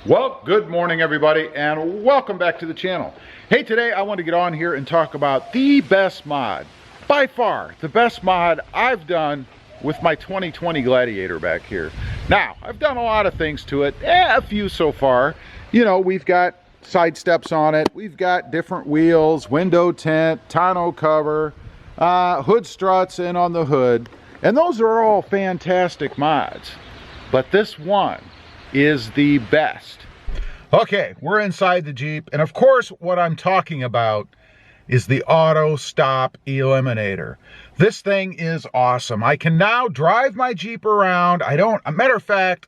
Well, good morning everybody and welcome back to the channel. Hey, today I want to get on here and talk about the best mod, by far the best mod I've done with my 2020 Gladiator back here. Now, I've done a lot of things to it, a few so far. You know, we've got side steps on it, we've got different wheels, window tint, tonneau cover, hood struts in on the hood, and those are all fantastic mods. But this one is the best. Okay, we're inside the Jeep, and of course what I'm talking about is the auto stop eliminator. This thing is awesome. I can now drive my Jeep around. A matter of fact,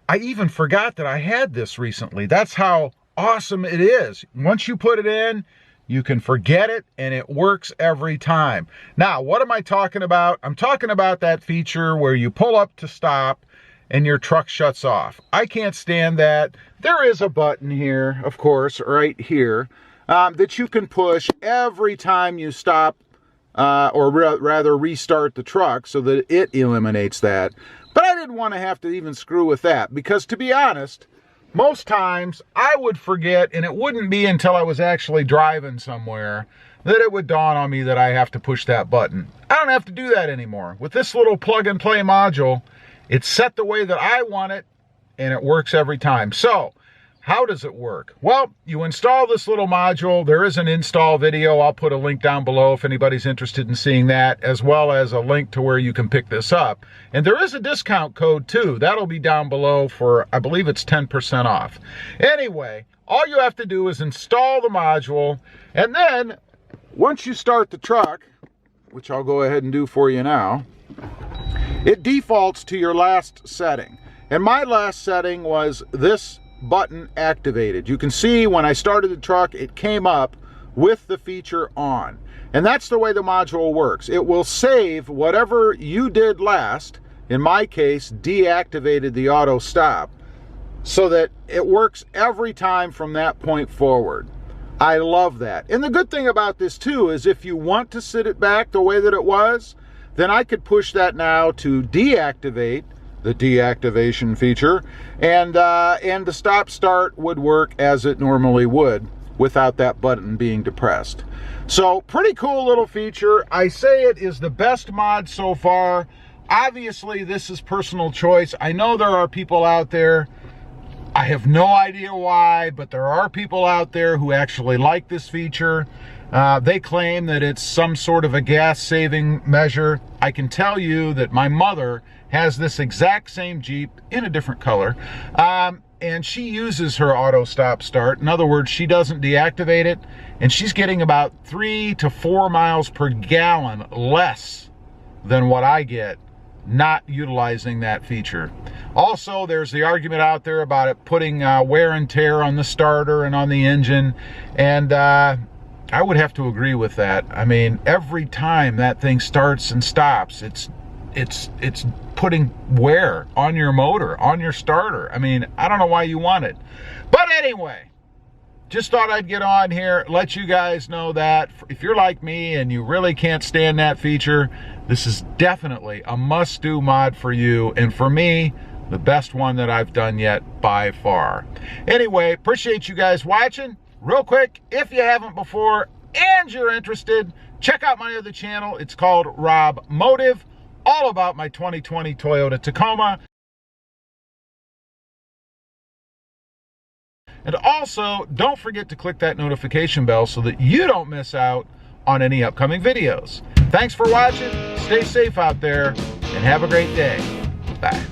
I even forgot that I had this recently. That's how awesome it is. Once you put it in, you can forget it and it works every time. Now, what am I talking about? I'm talking about that feature where you pull up to stop and your truck shuts off. I can't stand that. There is a button here, of course, right here, that you can push every time you stop, or rather restart the truck so that it eliminates that. But I didn't want to have to even screw with that because, to be honest, most times I would forget, and it wouldn't be until I was actually driving somewhere that it would dawn on me that I have to push that button. I don't have to do that anymore. With this little plug-and-play module, it's set the way that I want it, and it works every time. So, how does it work? Well, you install this little module. There is an install video. I'll put a link down below if anybody's interested in seeing that, as well as a link to where you can pick this up. And there is a discount code too. That'll be down below for, I believe it's 10% off. Anyway, all you have to do is install the module, and then once you start the truck, which I'll go ahead and do for you now, it defaults to your last setting. And my last setting was this button activated. You can see when I started the truck, it came up with the feature on. And that's the way the module works. It will save whatever you did last, in my case, deactivated the auto stop, so that it works every time from that point forward. I love that. And the good thing about this too is if you want to sit it back the way that it was, then I could push that now to deactivate the deactivation feature, and the stop start would work as it normally would without that button being depressed. So pretty cool little feature. I say it is the best mod so far. Obviously this is personal choice. I know there are people out there, I have no idea why, but there are people out there who actually like this feature. They claim that it's some sort of a gas saving measure. I can tell you that my mother has this exact same Jeep in a different color, and she uses her auto stop start. In other words, she doesn't deactivate it, and she's getting about 3 to 4 miles per gallon less than what I get not utilizing that feature. Also, there's the argument out there about it putting wear and tear on the starter and on the engine, and I would have to agree with that. I mean, every time that thing starts and stops, it's putting wear on your motor, on your starter. I mean, I don't know why you want it. But anyway, just thought I'd get on here, let you guys know that if you're like me and you really can't stand that feature, this is definitely a must-do mod for you, and for me, the best one that I've done yet by far. Anyway, appreciate you guys watching. Real quick, if you haven't before and you're interested, check out my other channel. It's called Rob Motive, all about my 2020 Toyota Tacoma. And also, don't forget to click that notification bell so that you don't miss out on any upcoming videos. Thanks for watching, stay safe out there, and have a great day. Bye.